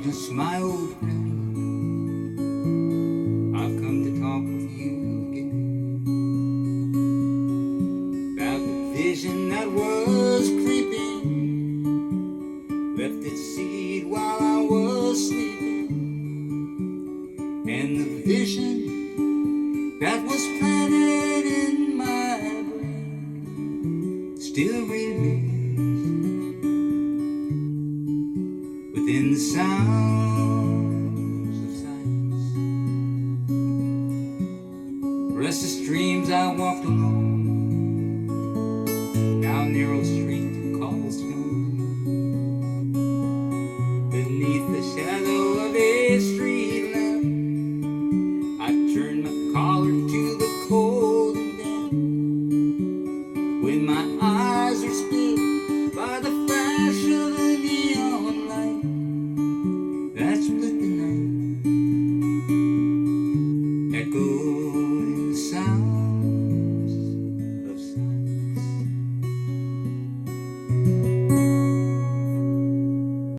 Agnes, my old friend, I've come to talk with you again about the vision that was creeping, left its seed while I was sleeping, and the vision that was planted in my brain still remains within the sound